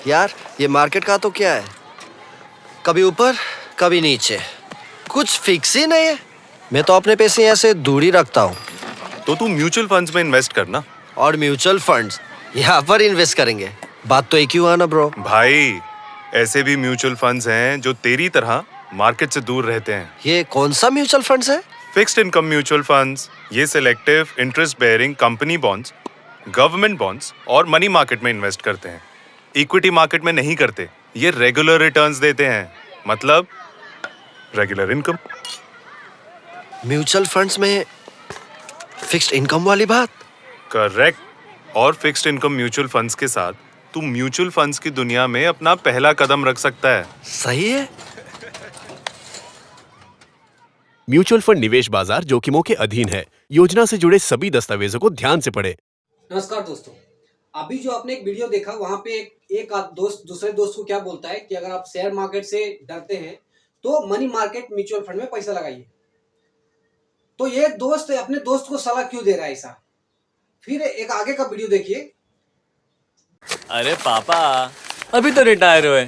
यार ये मार्केट का तो क्या है, कभी ऊपर कभी नीचे, कुछ फिक्स ही नहीं है। मैं तो अपने पैसे ऐसे दूर ही रखता हूँ। तो तू म्यूचुअल फंड्स में इन्वेस्ट करना। और म्यूचुअल फंड्स यहाँ पर इन्वेस्ट करेंगे, बात तो एक ही हुआ ना ब्रो। भाई ऐसे भी म्यूचुअल फंड्स हैं जो तेरी तरह मार्केट से दूर रहते हैं। ये कौन सा म्यूचुअल फंड्स है? फिक्स्ड इनकम म्यूचुअल फंड्स, ये selective interest bearing company bonds, government bonds और मनी मार्केट में इन्वेस्ट करते हैं। इक्विटी मार्केट में नहीं करते। ये रेगुलर रिटर्न्स देते हैं, मतलब रेगुलर इनकम। म्यूचुअल फंड्स में फिक्स्ड इनकम वाली बात? करेक्ट। और फिक्स्ड इनकम म्यूचुअल फंड्स के साथ तू म्यूचुअल फंड्स की दुनिया में अपना पहला कदम रख सकता है। सही है। म्यूचुअल फंड निवेश बाजार जोखिमों के अधीन है। योजना से जुड़े सभी दस्तावेजों को ध्यान से पढ़ें। नमस्कार दोस्तों, अभी जो आपने एक वीडियो देखा वहां पे एक दोस्त दूसरे दोस्त को क्या बोलता है कि अगर आप शेयर मार्केट से डरते हैं तो मनी मार्केट म्यूचुअल फंड में पैसा लगाइए। तो ये दोस्त अपने दोस्त को सलाह क्यों दे रहा है ऐसा? फिर एक आगे का वीडियो देखिए। अरे पापा, अभी तो रिटायर हुए,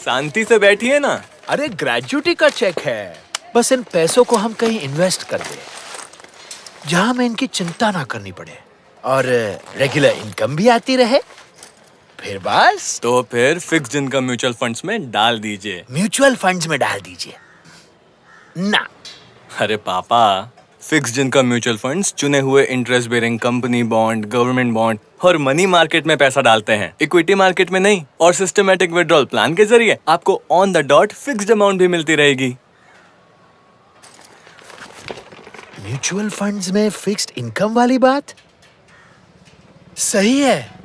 शांति से बैठिए ना। अरे ग्रेजुटी का चेक है, बस इन पैसों को हम कहीं इन्वेस्ट कर दें जहां हमें इनकी चिंता ना करनी पड़े और रेगुलर इनकम भी आती रहे, फिर बस। तो फिर फिक्स्ड इनकम म्यूचुअल फंड्स में डाल दीजिए। म्यूचुअल फंड्स में डाल दीजिए ना। अरे पापा, फिक्स्ड इनकम म्यूचुअल फंड्स चुने हुए interest bearing company bond, government bond और मनी मार्केट में पैसा डालते हैं, इक्विटी मार्केट में नहीं। और सिस्टमैटिक विड्रॉल प्लान के जरिए आपको on the dot fixed amount भी मिलती रहेगी। म्यूचुअल फंड्स में फिक्स्ड इनकम वाली बात सही है।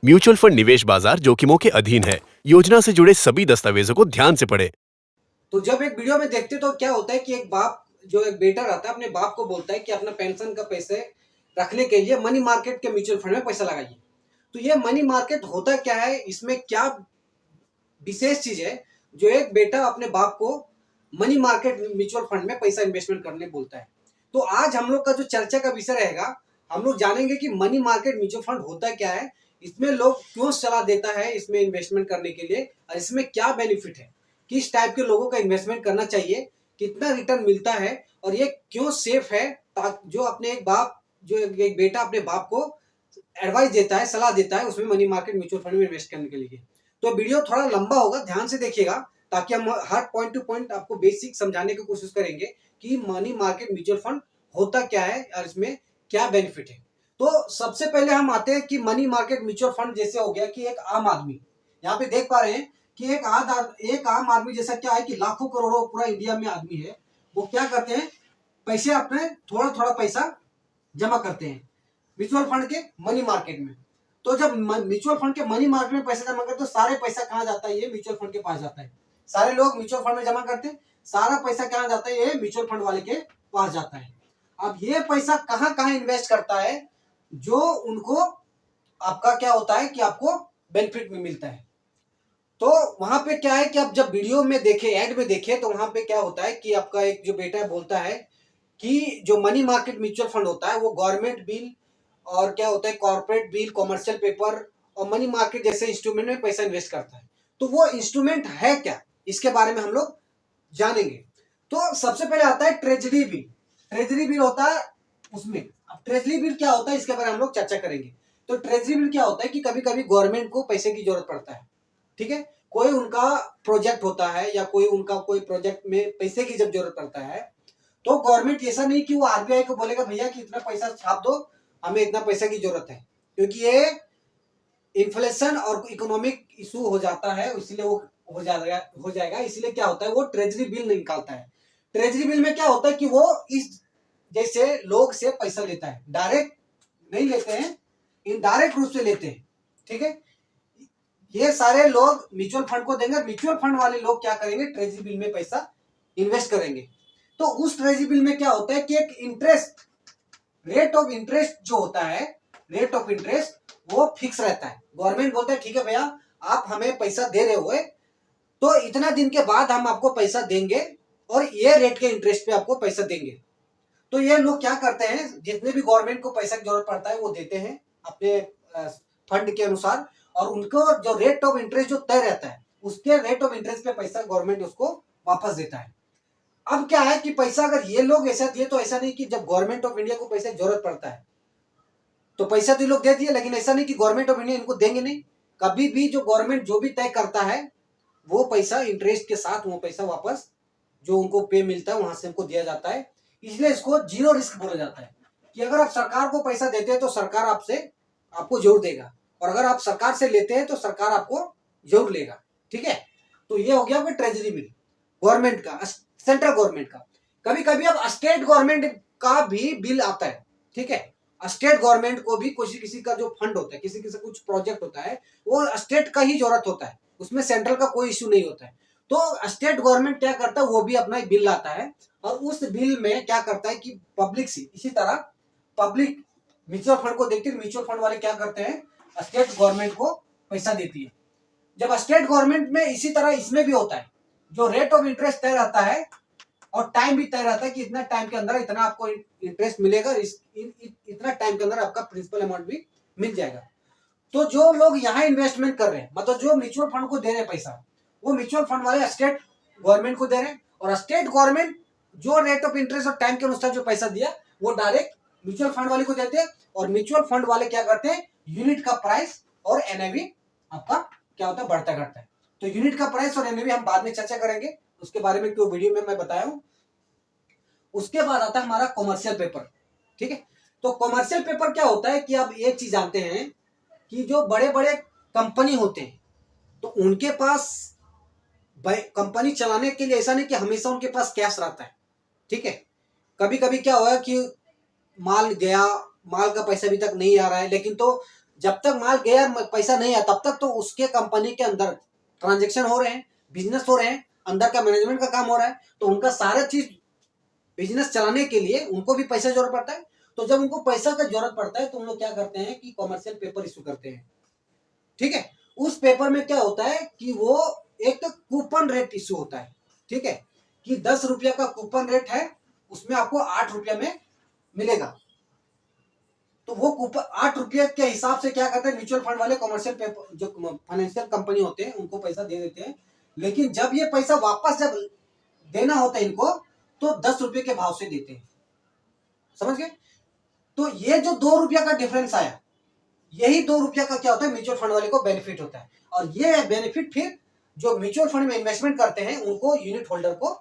म्यूचुअल फंड निवेश बाजार जोखिमों के अधीन है। योजना से जुड़े सभी दस्तावेजों को ध्यान से पढ़ें। तो जब एक वीडियो में देखते तो क्या होता है कि एक बाप जो एक बेटा रहता है अपने बाप को बोलता है कि अपना पेंशन का पैसे रखने के लिए मनी मार्केट के म्यूचुअल फंड में पैसा लगाइए। तो ये मनी मार्केट होता क्या है, इसमें क्या विशेष चीज है जो एक बेटा अपने बाप को मनी मार्केट म्यूचुअल फंड में पैसा इन्वेस्टमेंट करने बोलता है? तो आज हम लोग का जो चर्चा का विषय रहेगा, हम लोग जानेंगे कि मनी मार्केट म्यूचुअल फंड होता क्या है, इसमें लोग क्यों सलाह देता है इसमें इन्वेस्टमेंट करने के लिए, और इसमें क्या बेनिफिट है, किस टाइप के लोगों का इन्वेस्टमेंट करना चाहिए, कितना रिटर्न मिलता है, और ये क्यों सेफ है। जो अपने एक बाप जो एक बेटा अपने बाप को एडवाइस देता है, सलाह देता है उसमें मनी मार्केट म्यूचुअल फंड में इन्वेस्ट करने के लिए। तो वीडियो थोड़ा लंबा होगा, ध्यान से देखिएगा ताकि हम हर पॉइंट टू पॉइंट आपको बेसिक समझाने की कोशिश करेंगे कि मनी मार्केट म्यूचुअल फंड होता क्या है और इसमें क्या बेनिफिट है। तो सबसे पहले हम आते हैं कि मनी मार्केट म्यूचुअल फंड जैसे हो गया कि एक आम आदमी, यहाँ पे देख पा रहे हैं कि एक आम आदमी जैसा क्या है कि लाखों करोड़ों पूरा इंडिया में आदमी है, वो क्या करते हैं, पैसे अपने थोड़ा थोड़ा पैसा जमा करते हैं म्यूचुअल फंड के मनी मार्केट में। तो जब म्यूचुअल फंड के मनी मार्केट में पैसा जमा करते हैं तो सारे पैसा कहाँ जाता है, ये म्यूचुअल फंड के पास जाता है। सारे लोग म्यूचुअल फंड में जमा करते हैं, सारा पैसा कहाँ जाता है, ये म्यूचुअल फंड वाले के पास जाता है। अब ये पैसा कहाँ कहाँ इन्वेस्ट करता है, जो उनको आपका क्या होता है कि आपको बेनिफिट में मिलता है। तो वहां पे क्या है कि आप जब वीडियो में देखे, एड में देखे, तो वहां पे क्या होता है कि आपका एक जो बेटा बोलता है कि जो मनी मार्केट म्यूचुअल फंड होता है वो गवर्नमेंट बिल और क्या होता है कॉर्पोरेट बिल, कॉमर्शियल पेपर और मनी मार्केट जैसे इंस्ट्रूमेंट में पैसा इन्वेस्ट करता है। तो वो इंस्ट्रूमेंट है क्या, इसके बारे में हम लोग जानेंगे। तो सबसे पहले आता है ट्रेजरी बिल। ट्रेजरी बिल होता है उसमें, अब ट्रेजरी बिल क्या होता है इसके बारे में हम लोग चर्चा करेंगे। तो ट्रेजरी बिल क्या होता है कि कभी कभी गवर्नमेंट को पैसे की जरूरत पड़ता है, ठीक है, कोई उनका प्रोजेक्ट होता है या कोई उनका कोई प्रोजेक्ट में पैसे की जब जरूरत पड़ता है तो गवर्नमेंट ऐसा नहीं कि वो आरबीआई को बोलेगा भैया कि इतना पैसा छाप दो, हमें इतना पैसा की जरूरत है, क्योंकि ये इन्फ्लेशन और इकोनॉमिक इशू हो जाता है, इसलिए वो हो जाएगा। इसलिए क्या होता है, वो ट्रेजरी बिल निकालता है। ट्रेजरी बिल में क्या होता है कि वो इस जैसे लोग से पैसा लेता है, डायरेक्ट नहीं लेते हैं, इनडायरेक्ट रूप से लेते हैं, ठीक है। ये सारे लोग म्यूचुअल फंड को देंगे, म्यूचुअल फंड वाले लोग क्या करेंगे, ट्रेजरी बिल में पैसा इन्वेस्ट करेंगे। तो उस ट्रेजरी बिल में क्या होता है कि एक इंटरेस्ट, रेट ऑफ इंटरेस्ट जो होता है, रेट ऑफ इंटरेस्ट वो फिक्स रहता है। गवर्नमेंट बोलता है ठीक है भैया आप हमें पैसा दे रहे हो तो इतना दिन के बाद हम आपको पैसा देंगे और ये रेट के इंटरेस्ट पे आपको पैसा देंगे। तो ये लोग क्या करते हैं, जितने भी गवर्नमेंट को पैसा की जरूरत पड़ता है वो देते हैं अपने फंड के अनुसार, और उनको जो रेट ऑफ इंटरेस्ट जो तय रहता है उसके रेट ऑफ इंटरेस्ट पे पैसा गवर्नमेंट उसको वापस देता है। अब क्या है कि पैसा अगर ये लोग ऐसा दिए तो ऐसा नहीं कि जब गवर्नमेंट ऑफ इंडिया को पैसे की जरूरत पड़ता है तो पैसा तो ये लोग दे दिए, लेकिन ऐसा नहीं कि गवर्नमेंट ऑफ इंडिया इनको देंगे नहीं। कभी भी जो गवर्नमेंट जो भी तय करता है वो पैसा इंटरेस्ट के साथ वो पैसा वापस जो उनको पे मिलता है वहां से उनको दिया जाता है। इसलिए इसको जीरो रिस्क बोला जाता है कि अगर आप सरकार को पैसा देते हैं तो सरकार आपको जरूर देगा, और अगर आप सरकार से लेते हैं तो सरकार आपको जरूर लेगा। ठीक है, तो ये हो गया आपका ट्रेजरी बिल गवर्नमेंट का, सेंट्रल गवर्नमेंट का। कभी कभी अब स्टेट गवर्नमेंट का भी बिल आता है। ठीक है, स्टेट गवर्नमेंट को भी किसी का जो फंड होता है, किसी कुछ प्रोजेक्ट होता है, वो स्टेट का ही जरूरत होता है, उसमें सेंट्रल का कोई इश्यू नहीं होता है। तो स्टेट गवर्नमेंट क्या करता है, वो भी अपना बिल लाता है, और उस बिल में क्या करता है कि पब्लिक से इसी तरह पब्लिक म्यूचुअल फंड को देखती है। म्यूचुअल फंड वाले क्या करते हैं, स्टेट गवर्नमेंट को पैसा देती है। जब स्टेट गवर्नमेंट में इसी तरह इसमें भी होता है, जो रेट ऑफ इंटरेस्ट तय रहता है और टाइम भी तय रहता है कि इतना टाइम के अंदर इतना आपको इंटरेस्ट मिलेगा, इतना टाइम के अंदर आपका प्रिंसिपल अमाउंट भी मिल जाएगा। तो जो लोग यहाँ इन्वेस्टमेंट कर रहे हैं, मतलब जो म्यूचुअल फंड को दे रहे हैं पैसा, वो म्यूचुअल फंड वाले स्टेट गवर्नमेंट को दे रहे हैं, और स्टेट गवर्नमेंट जो रेट ऑफ इंटरेस्ट और टाइम के अनुसार जो पैसा दिया वो डायरेक्ट म्यूचुअल फंड वाले को देते हैं। और म्यूचुअल फंड वाले क्या करते हैं, यूनिट का प्राइस और एनएवी आपका क्या होता है, बढ़ता करता है। तो यूनिट का प्राइस और एनएवी हम बाद में चर्चा करेंगे, उसके बारे में क्यों वीडियो में मैं बताया हूं। उसके बाद आता है हमारा कॉमर्शियल पेपर। ठीक है, तो कॉमर्शियल पेपर क्या होता है कि आप एक चीज जानते हैं कि जो बड़े बड़े कंपनी होते हैं तो उनके पास कंपनी चलाने के लिए ऐसा नहीं कि हमेशा उनके पास कैश रहता है। ठीक है, कभी कभी क्या हुआ कि माल गया, माल का पैसा अभी तक नहीं आ रहा है, लेकिन तो जब तक माल गया पैसा नहीं आया तब तक तो उसके कंपनी के अंदर ट्रांजेक्शन हो रहे हैं, बिजनेस हो रहे हैं, अंदर का मैनेजमेंट का काम हो रहा है, तो उनका सारा चीज बिजनेस चलाने के लिए उनको भी पैसा जरूरत पड़ता है। तो जब उनको पैसा का जरूरत पड़ता है तो उन लोग क्या करते हैं कि कॉमर्शियल पेपर इशू करते हैं। ठीक है, उस पेपर में क्या होता है कि वो एक तो कूपन रेट इशू होता है। ठीक है, कि 10 रुपया का कूपन रेट है, उसमें आपको 8 रुपया में मिलेगा। तो वो कूपन 8 रुपये के हिसाब से क्या करते हैं म्यूचुअल फंड वाले, कॉमर्शियल पेपर जो फाइनेंशियल कंपनी होते हैं उनको पैसा दे देते हैं। लेकिन जब ये पैसा वापस जब देना होता है इनको तो 10 रुपये के भाव से देते हैं। समझ गए? तो ये जो 2 रुपया का डिफरेंस आया, यही 2 रुपया का क्या होता है, म्यूचुअल फंड वाले को बेनिफिट होता है। और ये बेनिफिट फिर जो म्यूचुअल फंड में इन्वेस्टमेंट करते हैं उनको, यूनिट होल्डर को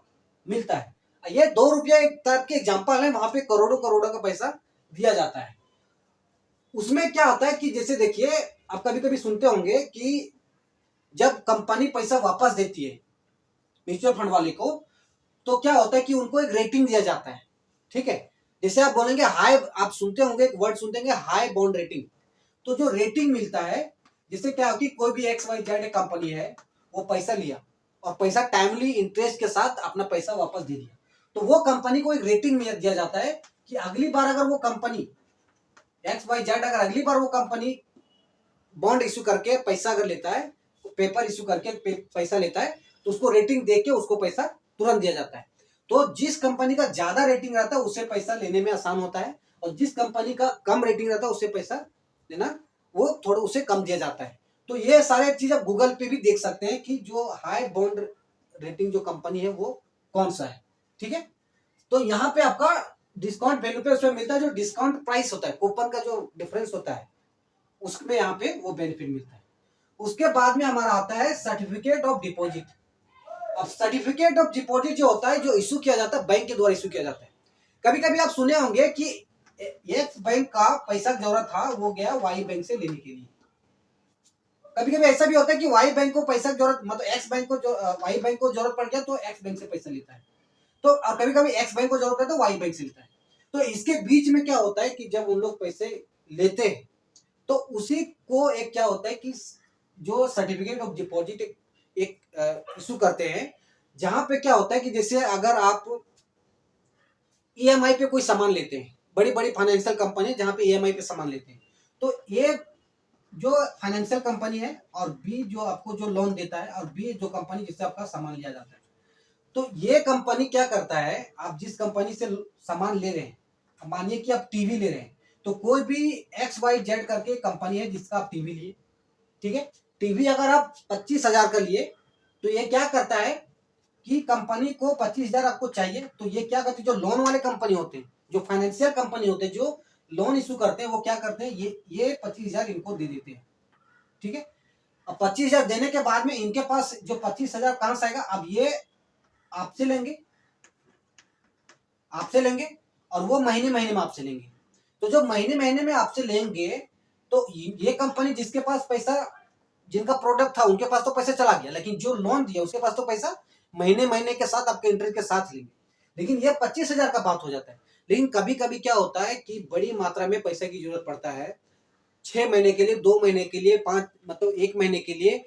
मिलता है। ये 2 रुपया एक टाइप के एग्जाम्पल है, वहां पे करोड़ों करोड़ों का पैसा दिया जाता है। उसमें क्या होता है कि जैसे देखिए, आप कभी कभी सुनते होंगे कि जब कंपनी पैसा वापस देती है म्यूचुअल फंड वाले को तो क्या होता है कि उनको एक रेटिंग दिया जाता है। ठीक है, जैसे आप बोलेंगे हाई, आप सुनते होंगे एक वर्ड सुनते होंगे हाई बॉन्ड रेटिंग। तो जो रेटिंग मिलता है, जिससे क्या हो कि कोई भी XYZ कंपनी है, वो पैसा लिया और पैसा टाइमली इंटरेस्ट के साथ अपना पैसा वापस दे दिया, तो वो कंपनी को एक रेटिंग दिया जाता है कि अगली बार अगर वो कंपनी XYZ अगर अगली बार वो कंपनी बॉन्ड इश्यू करके पैसा अगर लेता है, पेपर इश्यू करके पैसा लेता है, तो उसको रेटिंग दे के उसको पैसा तुरंत दिया जाता है। तो जिस कंपनी का ज्यादा रेटिंग रहता है उससे पैसा लेने में आसान होता है, और जिस कंपनी का कम रेटिंग रहता है उससे पैसा लेना वो थोड़ा उसे कम दिया जाता है। तो ये सारे चीज आप गूगल पे भी देख सकते हैं कि जो हाई बॉन्ड रेटिंग जो कंपनी है वो कौन सा है। ठीक है, तो यहाँ पे आपका डिस्काउंट वैल्यू पे उसमें मिलता है, जो डिस्काउंट प्राइस होता है, कूपन का जो डिफरेंस होता है उसमें यहाँ पे वो बेनिफिट मिलता है। उसके बाद में हमारा आता है सर्टिफिकेट ऑफ डिपॉजिट। अब सर्टिफिकेट ऑफ डिपॉजिट जो होता है, जो इशू किया जाता है, बैंक के द्वारा इशू किया जाता है। कभी कभी आप सुने होंगे कि एक्स बैंक का पैसा जरूरत था, वो गया वाई बैंक से लेने के लिए। कभी कभी ऐसा भी होता है कि वाई बैंक को पैसा जरूरत, मतलब एक्स बैंक को जो वाई बैंक को जरूरत पड़ गया तो एक्स बैंक से पैसा लेता है। तो कभी कभी एक्स बैंक को जरूरत है तो वाई बैंक से लेता है। तो इसके बीच में क्या होता है कि जब उन लोग पैसे लेते हैं तो उसी को एक क्या होता है कि जो सर्टिफिकेट ऑफ डिपॉजिट एक इशू करते हैं, जहां पे क्या होता है कि जैसे अगर आप EMI पे कोई सामान लेते हैं, बड़ी बड़ी फाइनेंशियल कंपनी जहां पे EMI पे सामान लेते हैं, तो ये जो फाइनेंशियल कंपनी है और बी जो आपको जो लोन देता है और बी जो कंपनी जिससे आपका सामान लिया जाता है, तो ये कंपनी क्या करता है, आप जिस कंपनी से सामान ले रहे हैं, मानिए कि आप टीवी ले रहे हैं, तो कोई भी XYZ करके कंपनी है जिसका आप टीवी लिए, ठीक है, टीवी अगर आप 25,000 का लिए तो ये क्या करता है कि कंपनी को 25,000 आपको चाहिए, तो ये क्या करते हैं, जो लोन वाले कंपनी होते हैं, जो फाइनेंशियल कंपनी होते हैं, जो लोन इशू करते हैं, वो क्या करते हैं, ये 25,000 इनको दे देते हैं, ठीक है। अब 25,000 देने के बाद में इनके पास जो 25,000 कहां से आएगा, अब ये आपसे लेंगे और वो महीने महीने में आपसे लेंगे। तो जो महीने महीने में आपसे लेंगे तो ये कंपनी जिसके पास पैसा, जिनका प्रोडक्ट था उनके पास तो पैसा चला गया, लेकिन जो लोन दिया उसके पास तो पैसा महीने महीने के साथ आपके इंटरेस्ट के साथ लेंगे। लेकिन ये 25,000 का बात हो जाता है। लेकिन कभी कभी क्या होता है कि बड़ी मात्रा में पैसे की जरूरत पड़ता है, 6 महीने के लिए, 2 महीने के लिए, 5 मतलब 1 महीने के लिए,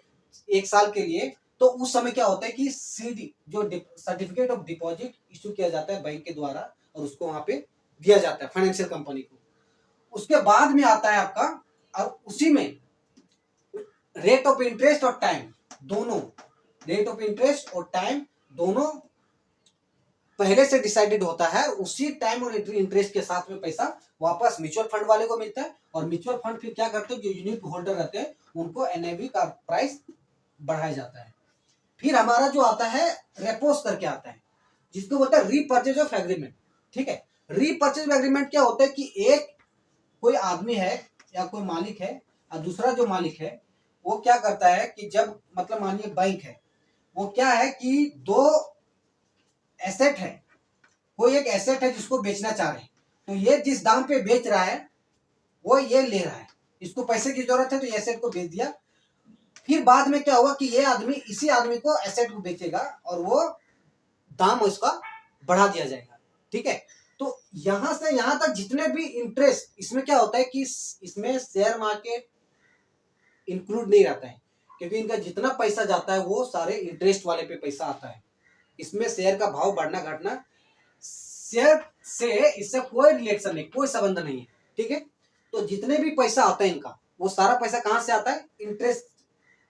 1 साल के लिए। तो उस समय क्या होता है कि CD जो सर्टिफिकेट ऑफ डिपॉजिट इशू किया जाता है बैंक के द्वारा और उसको वहां पे दिया जाता है फाइनेंशियल कंपनी को। उसके बाद में आता है आपका, और उसी में रेट ऑफ इंटरेस्ट और टाइम दोनों, रेट ऑफ इंटरेस्ट और टाइम दोनों पहले से डिसाइडेड होता है। उसी टाइम और इंटरेस्ट के साथ में पैसा वापस म्यूचुअल फंड वाले को मिलता है, और म्यूचुअल फंड फिर क्या करते हैं, जो यूनिट होल्डर रहते हैं उनको NAV का प्राइस बढ़ाया जाता है। फिर हमारा जो आता है रेपोस करके आता है, जिसको बोलते हैं रीपर्चेज ऑफ एग्रीमेंट, ठीक है। रीपर्चेज ऑफ एग्रीमेंट क्या होता है कि एक कोई आदमी है या कोई मालिक है और दूसरा जो मालिक है वो क्या करता है कि जब मतलब मानिए बैंक है, वो क्या है कि दो एसेट है, कोई एक एसेट है जिसको बेचना चाह रहे हैं, तो ये जिस दाम पे बेच रहा है वो ये ले रहा है, इसको पैसे की जरूरत है तो ये एसेट को बेच दिया। फिर बाद में क्या हुआ कि ये आदमी इसी आदमी को एसेट को बेचेगा और वो दाम उसका बढ़ा दिया जाएगा, ठीक है। तो यहां से यहां तक जितने भी इंटरेस्ट, इसमें क्या होता है कि इसमें शेयर मार्केट इंक्लूड नहीं रहता है, क्योंकि इनका जितना पैसा जाता है वो सारे इंटरेस्ट वाले पे पैसा आता है। इसमें शेयर का भाव बढ़ना घटना, शेयर से इससे कोई रिलेशन नहीं, कोई संबंध नहीं है, ठीक है। तो जितने भी पैसा आता है इनका, वो सारा पैसा कहां से आता है, इंटरेस्ट,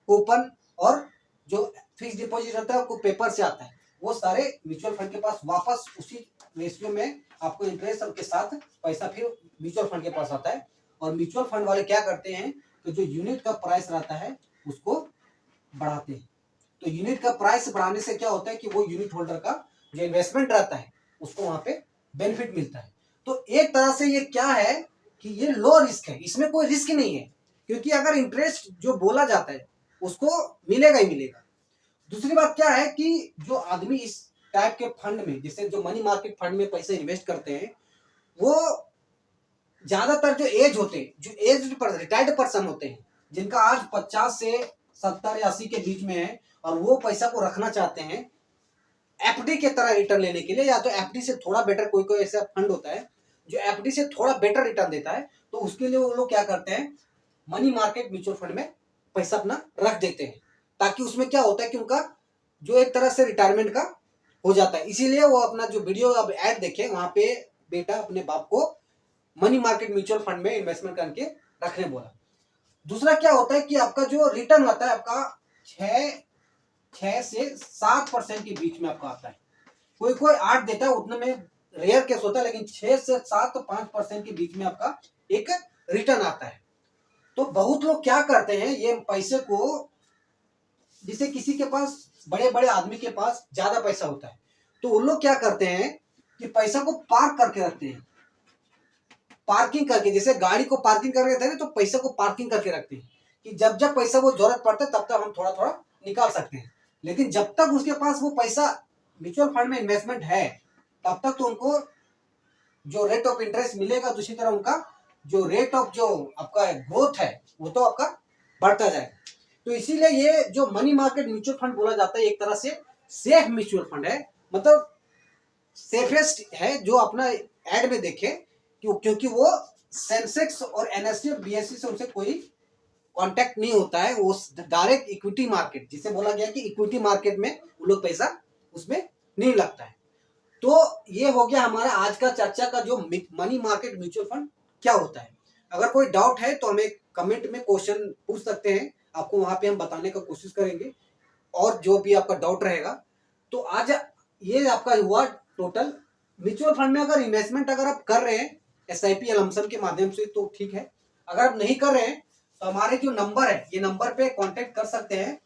कूपन और जो फिक्स डिपॉजिट रहता है वो पेपर से आता है। वो सारे म्यूचुअल फंड के पास वापस उसी रेशियो में आपको इंटरेस्ट के साथ पैसा फिर म्यूचुअल फंड के पास आता है। और म्यूचुअल फंड वाले क्या करते हैं कि जो यूनिट का प्राइस रहता है उसको बढ़ाते हैं। तो यूनिट का प्राइस बढ़ाने से क्या होता है कि वो यूनिट होल्डर का जो इन्वेस्टमेंट रहता है उसको वहां पे बेनिफिट मिलता है। तो एक तरह से ये क्या है कि ये लो रिस्क है, इसमें कोई रिस्क नहीं है, क्योंकि अगर इंटरेस्ट जो बोला जाता है उसको मिलेगा ही मिलेगा। दूसरी बात क्या है कि जो आदमी इस टाइप के फंड में, जैसे जो मनी मार्केट फंड में पैसे इन्वेस्ट करते हैं, वो ज्यादातर जो एज होते हैं, जो एज रिटायर्ड पर्सन होते हैं, जिनका आज 50 से 70 या 80 के बीच में है, और वो पैसा को रखना चाहते हैं FD के तरह रिटर्न लेने के लिए, या तो FD से थोड़ा बेटर, कोई कोई ऐसा फंड होता है जो FD से थोड़ा बेटर रिटर्न देता है, तो उसके लिए वो लोग क्या करते हैं, मनी मार्केट म्यूचुअल फंड में पैसा अपना रख देते हैं, ताकि उसमें क्या होता है कि उनका जो एक तरह से रिटायरमेंट का हो जाता है। इसीलिए वो अपना जो वीडियो अब ऐड देखे वहां पे बेटा अपने बाप को मनी मार्केट म्यूचुअल फंड में इन्वेस्टमेंट करके रखने बोला। दूसरा क्या होता है कि आपका जो रिटर्न आता है आपका 6 से 7% के बीच में आपका आता है। कोई कोई 8 देता है, उतने में रेयर केस होता है, लेकिन 6 से 7 तो 5% के बीच में आपका एक रिटर्न आता है। तो बहुत लोग क्या करते हैं, ये पैसे को, जिसे किसी के पास, बड़े बड़े आदमी के पास ज्यादा पैसा होता है, तो वो लोग क्या करते हैं कि पैसा को पार्क करके रखते हैं, पार्किंग करके, जैसे गाड़ी को पार्किंग करके रखते हैं तो पैसा को पार्किंग करके रखते हैं कि जब जब पैसा वो जरूरत पड़ता है तब तक हम थोड़ा थोड़ा निकाल सकते हैं। लेकिन जब तक उसके पास वो पैसा म्यूचुअल फंड में इन्वेस्टमेंट है तब तक तो उनको जो रेट ऑफ इंटरेस्ट मिलेगा, दूसरी तरह उनका जो रेट ऑफ जो आपका ग्रोथ है वो तो आपका बढ़ता जाएगा। तो इसीलिए ये जो मनी मार्केट म्यूचुअल फंड बोला जाता है एक तरह से सेफ म्यूचुअल फंड है, मतलब सेफेस्ट है जो अपना एड में देखे, क्योंकि वो सेंसेक्स और NSE और BSE से उनसे कोई कांटेक्ट नहीं होता है, वो डायरेक्ट इक्विटी मार्केट, जिसे बोला गया कि इक्विटी मार्केट में वो लोग पैसा उसमें नहीं लगता है। तो ये हो गया हमारा आज का चर्चा का जो मनी मार्केट म्यूचुअल फंड क्या होता है। अगर कोई डाउट है तो हमें कमेंट में क्वेश्चन पूछ सकते हैं, आपको वहां पे हम बताने का कोशिश करेंगे, और जो भी आपका डाउट रहेगा। तो आज ये आपका हुआ टोटल म्यूचुअल फंड में अगर इन्वेस्टमेंट अगर आप कर रहे हैं SIP या लमसम के माध्यम से तो ठीक है। अगर आप नहीं कर रहे हैं तो हमारे जो नंबर है, ये नंबर पे कांटेक्ट कर सकते हैं।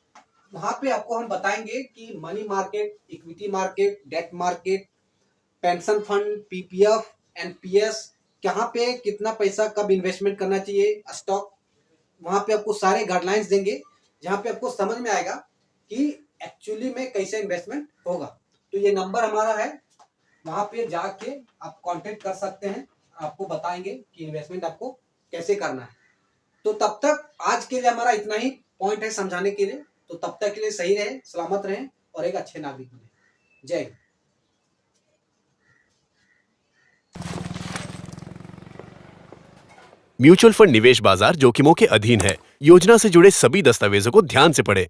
वहां पे आपको हम बताएंगे कि money market, equity market, debt market, pension fund, PPF, NPS, कहाँ पे कितना पैसा कब इन्वेस्टमेंट करना चाहिए, स्टॉक, वहां पे आपको सारे गाइडलाइंस देंगे, जहां पे आपको समझ में आएगा कि एक्चुअली में कैसे इन्वेस्टमेंट होगा। तो ये नंबर हमारा है, वहां पे जाके आप कांटेक्ट कर सकते हैं, आपको बताएंगे कि इन्वेस्टमेंट आपको कैसे करना है। तो तब तक आज के लिए हमारा इतना ही पॉइंट है समझाने के लिए। तो तब तक के लिए सही रहे, सलामत रहें और एक अच्छे नागरिक बने। जय हिंद। म्यूचुअल फंड निवेश बाजार जोखिमों के अधीन है। योजना से जुड़े सभी दस्तावेजों को ध्यान से पढ़ें।